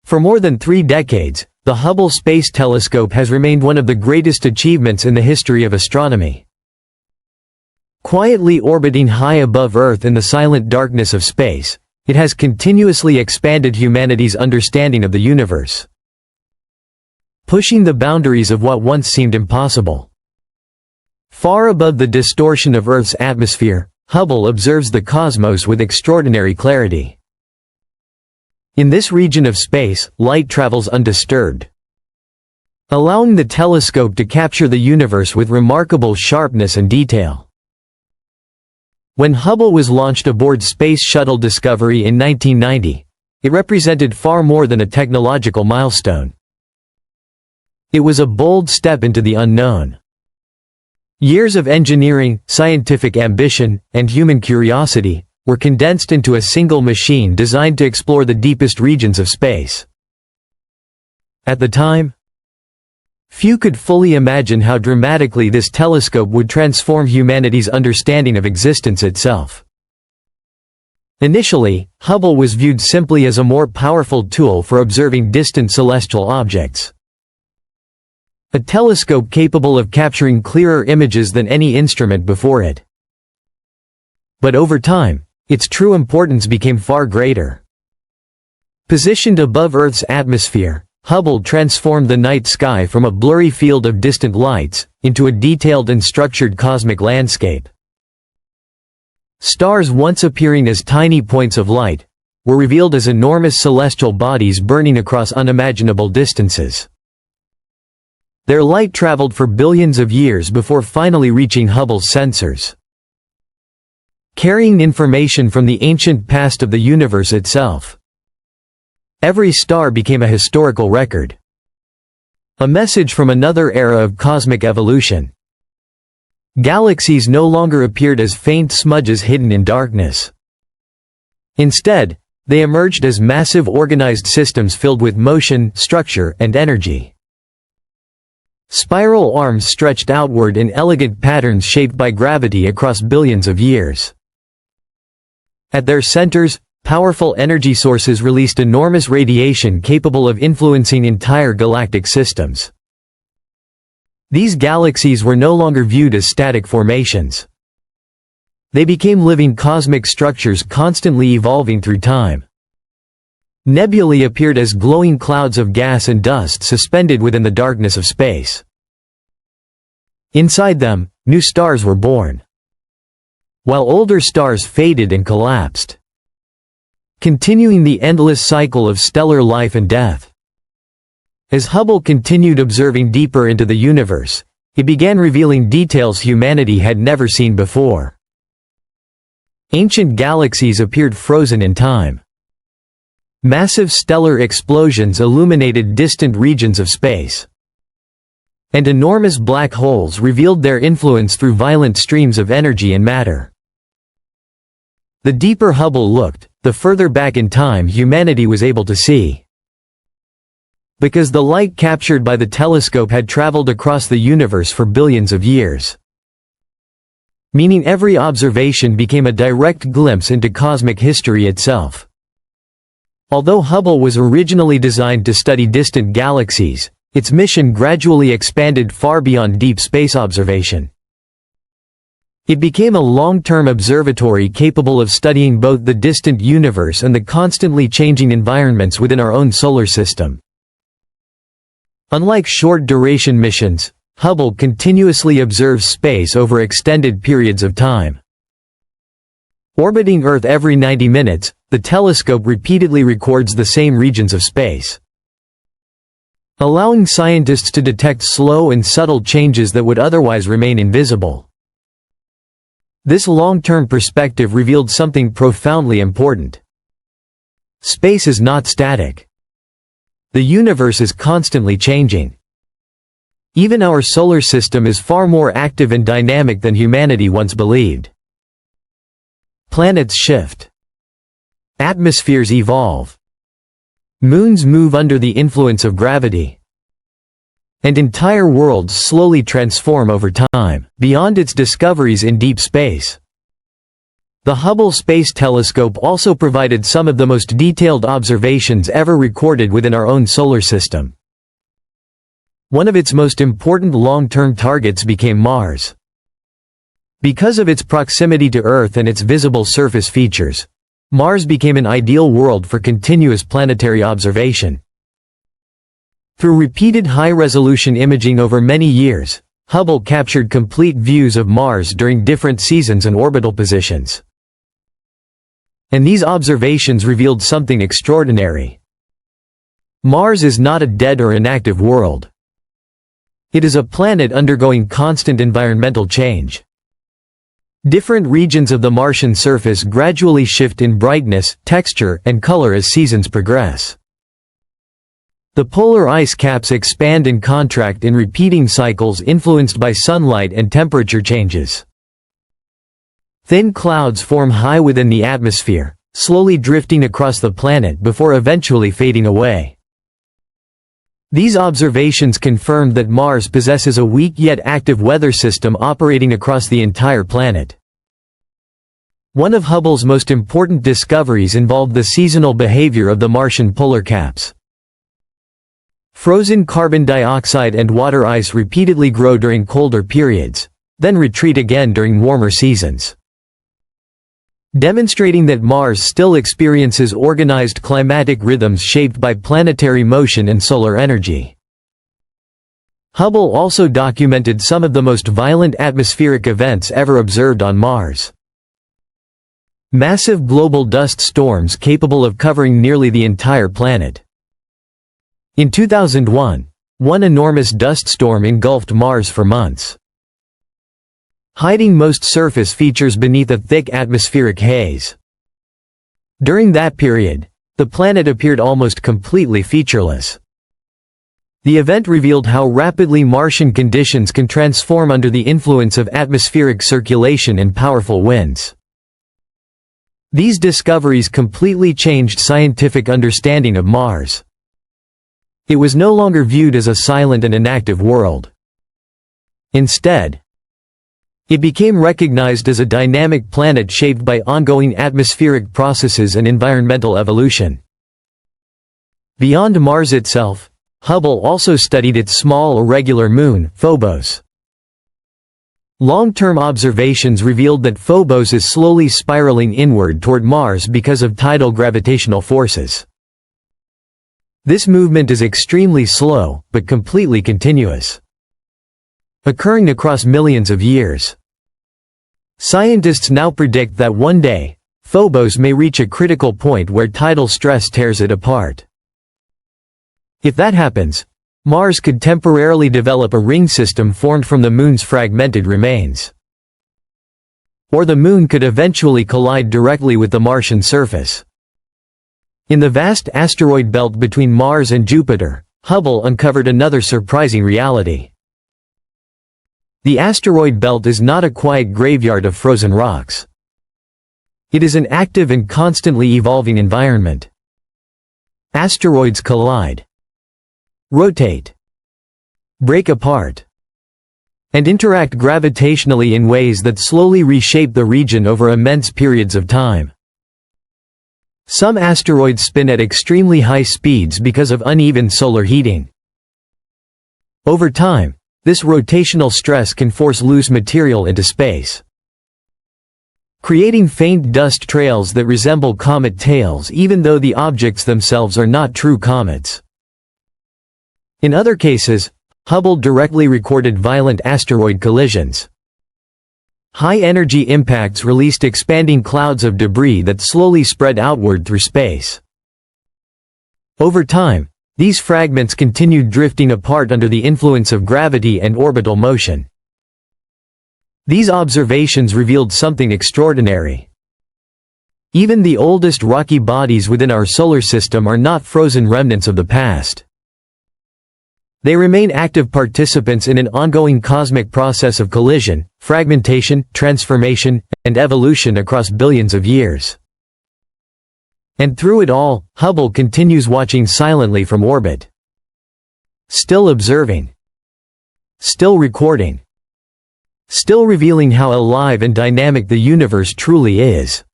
For more than 3 decades, the Hubble Space Telescope has remained one of the greatest achievements in the history of astronomy. Quietly orbiting high above Earth in the silent darkness of space, it has continuously expanded humanity's understanding of the universe, pushing the boundaries of what once seemed impossible. Far above the distortion of Earth's atmosphere, Hubble observes the cosmos with extraordinary clarity. In this region of space, light travels undisturbed, allowing the telescope to capture the universe with remarkable sharpness and detail. When Hubble was launched aboard Space Shuttle Discovery in 1990, it represented far more than a technological milestone. It was a bold step into the unknown. Years of engineering, scientific ambition, and human curiosity were condensed into a single machine designed to explore the deepest regions of space. At the time, few could fully imagine how dramatically this telescope would transform humanity's understanding of existence itself. Initially, Hubble was viewed simply as a more powerful tool for observing distant celestial objects. A telescope capable of capturing clearer images than any instrument before it. But over time, its true importance became far greater. Positioned above Earth's atmosphere, Hubble transformed the night sky from a blurry field of distant lights into a detailed and structured cosmic landscape. Stars once appearing as tiny points of light were revealed as enormous celestial bodies burning across unimaginable distances. Their light traveled for billions of years before finally reaching Hubble's sensors, carrying information from the ancient past of the universe itself. Every star became a historical record, a message from another era of cosmic evolution. Galaxies no longer appeared as faint smudges hidden in darkness. Instead, they emerged as massive organized systems filled with motion, structure, and energy. Spiral arms stretched outward in elegant patterns shaped by gravity across billions of years. At their centers, powerful energy sources released enormous radiation capable of influencing entire galactic systems. These galaxies were no longer viewed as static formations. They became living cosmic structures constantly evolving through time. Nebulae appeared as glowing clouds of gas and dust suspended within the darkness of space. Inside them, new stars were born, while older stars faded and collapsed, continuing the endless cycle of stellar life and death. As Hubble continued observing deeper into the universe, it began revealing details humanity had never seen before. Ancient galaxies appeared frozen in time. Massive stellar explosions illuminated distant regions of space. And enormous black holes revealed their influence through violent streams of energy and matter. The deeper Hubble looked, the further back in time humanity was able to see. Because the light captured by the telescope had traveled across the universe for billions of years. Meaning every observation became a direct glimpse into cosmic history itself. Although Hubble was originally designed to study distant galaxies, its mission gradually expanded far beyond deep space observation. It became a long-term observatory capable of studying both the distant universe and the constantly changing environments within our own solar system. Unlike short-duration missions, Hubble continuously observes space over extended periods of time. Orbiting Earth every 90 minutes, the telescope repeatedly records the same regions of space, allowing scientists to detect slow and subtle changes that would otherwise remain invisible. This long-term perspective revealed something profoundly important. Space is not static. The universe is constantly changing. Even our solar system is far more active and dynamic than humanity once believed. Planets shift. Atmospheres evolve. Moons move under the influence of gravity. And entire worlds slowly transform over time, beyond its discoveries in deep space. The Hubble Space Telescope also provided some of the most detailed observations ever recorded within our own solar system. One of its most important long-term targets became Mars. Because of its proximity to Earth and its visible surface features, Mars became an ideal world for continuous planetary observation. Through repeated high-resolution imaging over many years, Hubble captured complete views of Mars during different seasons and orbital positions. And these observations revealed something extraordinary. Mars is not a dead or inactive world. It is a planet undergoing constant environmental change. Different regions of the Martian surface gradually shift in brightness, texture, and color as seasons progress. The polar ice caps expand and contract in repeating cycles influenced by sunlight and temperature changes. Thin clouds form high within the atmosphere, slowly drifting across the planet before eventually fading away. These observations confirmed that Mars possesses a weak yet active weather system operating across the entire planet. One of Hubble's most important discoveries involved the seasonal behavior of the Martian polar caps. Frozen carbon dioxide and water ice repeatedly grow during colder periods, then retreat again during warmer seasons, demonstrating that Mars still experiences organized climatic rhythms shaped by planetary motion and solar energy. Hubble also documented some of the most violent atmospheric events ever observed on Mars. Massive global dust storms capable of covering nearly the entire planet. In 2001, one enormous dust storm engulfed Mars for months, hiding most surface features beneath a thick atmospheric haze. During that period, the planet appeared almost completely featureless. The event revealed how rapidly Martian conditions can transform under the influence of atmospheric circulation and powerful winds. These discoveries completely changed scientific understanding of Mars. It was no longer viewed as a silent and inactive world. Instead, it became recognized as a dynamic planet shaped by ongoing atmospheric processes and environmental evolution. Beyond Mars itself, Hubble also studied its small irregular moon, Phobos. Long-term observations revealed that Phobos is slowly spiraling inward toward Mars because of tidal gravitational forces. This movement is extremely slow, but completely continuous, occurring across millions of years. Scientists now predict that one day, Phobos may reach a critical point where tidal stress tears it apart. If that happens, Mars could temporarily develop a ring system formed from the Moon's fragmented remains. Or the Moon could eventually collide directly with the Martian surface. In the vast asteroid belt between Mars and Jupiter, Hubble uncovered another surprising reality. The asteroid belt is not a quiet graveyard of frozen rocks. It is an active and constantly evolving environment. Asteroids collide, rotate, break apart, and interact gravitationally in ways that slowly reshape the region over immense periods of time. Some asteroids spin at extremely high speeds because of uneven solar heating. Over time, this rotational stress can force loose material into space, creating faint dust trails that resemble comet tails even though the objects themselves are not true comets. In other cases, Hubble directly recorded violent asteroid collisions. High-energy impacts released expanding clouds of debris that slowly spread outward through space. Over time, these fragments continued drifting apart under the influence of gravity and orbital motion. These observations revealed something extraordinary. Even the oldest rocky bodies within our solar system are not frozen remnants of the past. They remain active participants in an ongoing cosmic process of collision, fragmentation, transformation, and evolution across billions of years. And through it all, Hubble continues watching silently from orbit. Still observing. Still recording. still revealing how alive and dynamic the universe truly is.